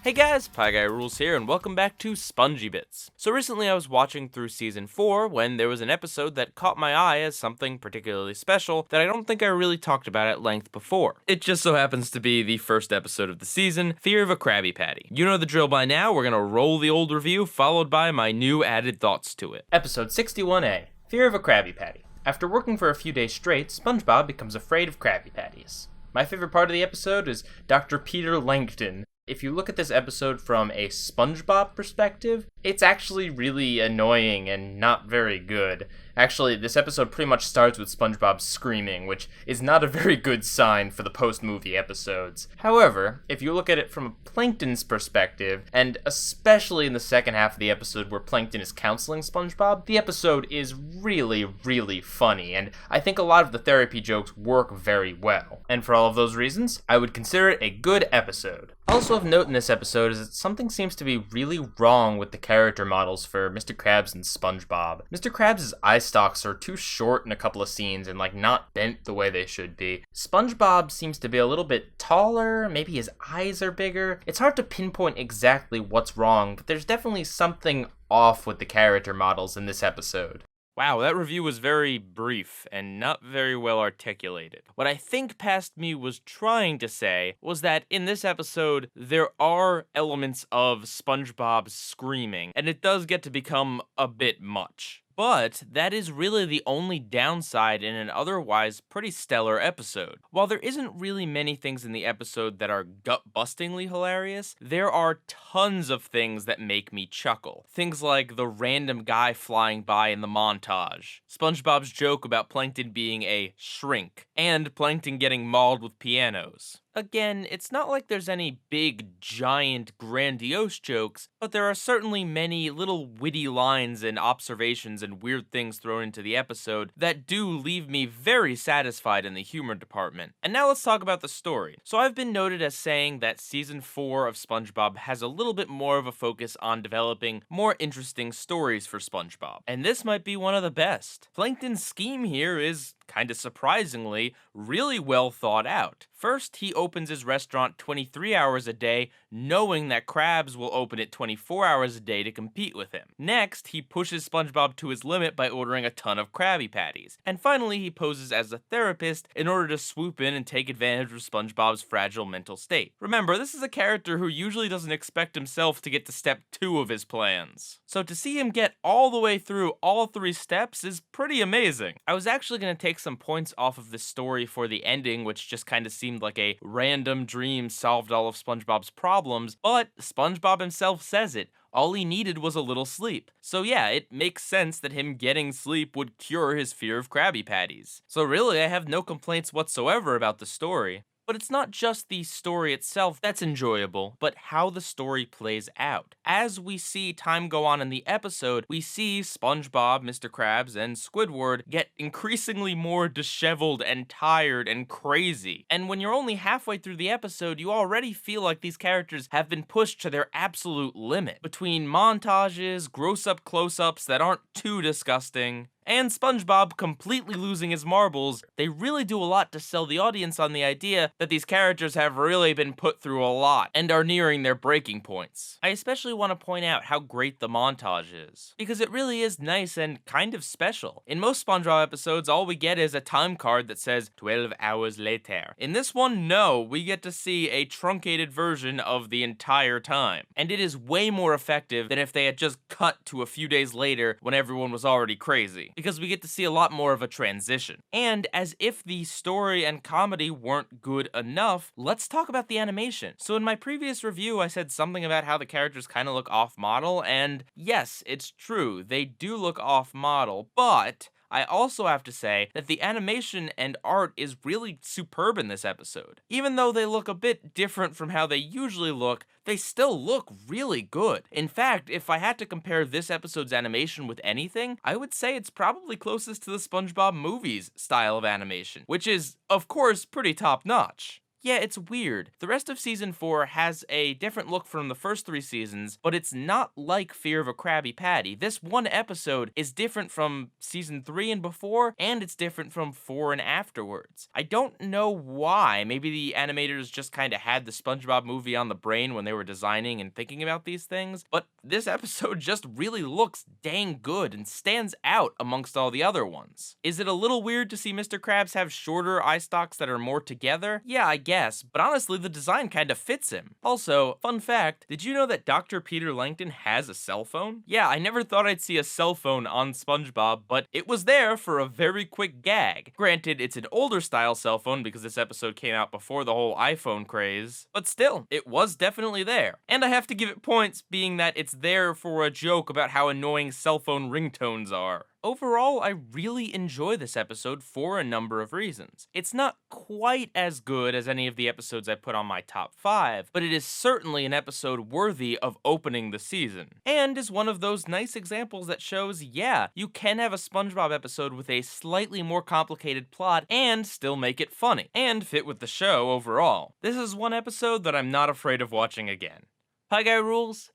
Hey guys, PIEGUYRULZ here, and welcome back to Spongey Bits. So recently I was watching through Season 4 when there was an episode that caught my eye as something particularly special that I don't think I really talked about at length before. It just so happens to be the first episode of the season, Fear of a Krabby Patty. You know the drill by now, we're gonna roll the old review followed by my new added thoughts to it. Episode 61A, Fear of a Krabby Patty. After working for a few days straight, SpongeBob becomes afraid of Krabby Patties. My favorite part of the episode is Dr. Peter Langton. If you look at this episode from a SpongeBob perspective, it's actually really annoying and not very good. Actually, this episode pretty much starts with SpongeBob screaming, which is not a very good sign for the post-movie episodes. However, if you look at it from Plankton's perspective, and especially in the second half of the episode where Plankton is counseling SpongeBob, the episode is really, really funny, and I think a lot of the therapy jokes work very well. And for all of those reasons, I would consider it a good episode. Also of note in this episode is that something seems to be really wrong with the character models for Mr. Krabs and SpongeBob. Mr. Krabs' eye stalks are too short in a couple of scenes and not bent the way they should be. SpongeBob seems to be a little bit taller, maybe his eyes are bigger. It's hard to pinpoint exactly what's wrong, but there's definitely something off with the character models in this episode. Wow, that review was very brief and not very well articulated. What I think Past Me was trying to say was that in this episode, there are elements of SpongeBob screaming, and it does get to become a bit much. But that is really the only downside in an otherwise pretty stellar episode. While there isn't really many things in the episode that are gut-bustingly hilarious, there are tons of things that make me chuckle. Things like the random guy flying by in the montage, SpongeBob's joke about Plankton being a shrink, and Plankton getting mauled with pianos. Again, it's not like there's any big, giant, grandiose jokes, but there are certainly many little witty lines and observations and weird things thrown into the episode that do leave me very satisfied in the humor department. And now let's talk about the story. So I've been noted as saying that Season 4 of SpongeBob has a little bit more of a focus on developing more interesting stories for SpongeBob. And this might be one of the best. Plankton's scheme here is, kinda surprisingly, really well thought out. First, he opens his restaurant 23 hours a day, knowing that Krabs will open it 24 hours a day to compete with him. Next, he pushes SpongeBob to his limit by ordering a ton of Krabby Patties. And finally, he poses as a therapist in order to swoop in and take advantage of SpongeBob's fragile mental state. Remember, this is a character who usually doesn't expect himself to get to step 2 of his plans. So to see him get all the way through all 3 steps is pretty amazing. I was actually going to take some points off of this story for the ending, which just kind of seemed like a random dream solved all of SpongeBob's problems, but SpongeBob himself says it. All he needed was a little sleep. So yeah, it makes sense that him getting sleep would cure his fear of Krabby Patties. So really, I have no complaints whatsoever about the story. But it's not just the story itself that's enjoyable, but how the story plays out. As we see time go on in the episode, we see SpongeBob, Mr. Krabs, and Squidward get increasingly more disheveled and tired and crazy. And when you're only halfway through the episode, you already feel like these characters have been pushed to their absolute limit. Between montages, gross-up close-ups that aren't too disgusting, and SpongeBob completely losing his marbles, they really do a lot to sell the audience on the idea that these characters have really been put through a lot and are nearing their breaking points. I especially want to point out how great the montage is, because it really is nice and kind of special. In most SpongeBob episodes, all we get is a time card that says 12 hours later. In this one, no, we get to see a truncated version of the entire time. And it is way more effective than if they had just cut to a few days later when everyone was already crazy, because we get to see a lot more of a transition. And as if the story and comedy weren't good enough, let's talk about the animation. So in my previous review, I said something about how the characters kind of look off-model, and yes, it's true, they do look off-model, but I also have to say that the animation and art is really superb in this episode. Even though they look a bit different from how they usually look, they still look really good. In fact, if I had to compare this episode's animation with anything, I would say it's probably closest to the SpongeBob movies style of animation, which is, of course, pretty top-notch. Yeah, it's weird. The rest of season 4 has a different look from the first 3 seasons, but it's not like Fear of a Krabby Patty. This one episode is different from season 3 and before, and it's different from 4 and afterwards. I don't know why. Maybe the animators just kind of had the SpongeBob movie on the brain when they were designing and thinking about these things, but this episode just really looks dang good and stands out amongst all the other ones. Is it a little weird to see Mr. Krabs have shorter eye stalks that are more together? Yeah, I guess, but honestly, the design kind of fits him. Also, fun fact, did you know that Dr. Peter Langton has a cell phone? Yeah, I never thought I'd see a cell phone on SpongeBob, but it was there for a very quick gag. Granted, it's an older style cell phone because this episode came out before the whole iPhone craze, but still, it was definitely there. And I have to give it points being that it's there for a joke about how annoying cell phone ringtones are. Overall, I really enjoy this episode for a number of reasons. It's not quite as good as any of the episodes I put on my top 5, but it is certainly an episode worthy of opening the season, and is one of those nice examples that shows, yeah, you can have a SpongeBob episode with a slightly more complicated plot and still make it funny, and fit with the show overall. This is one episode that I'm not afraid of watching again. PIEGUYRULZ,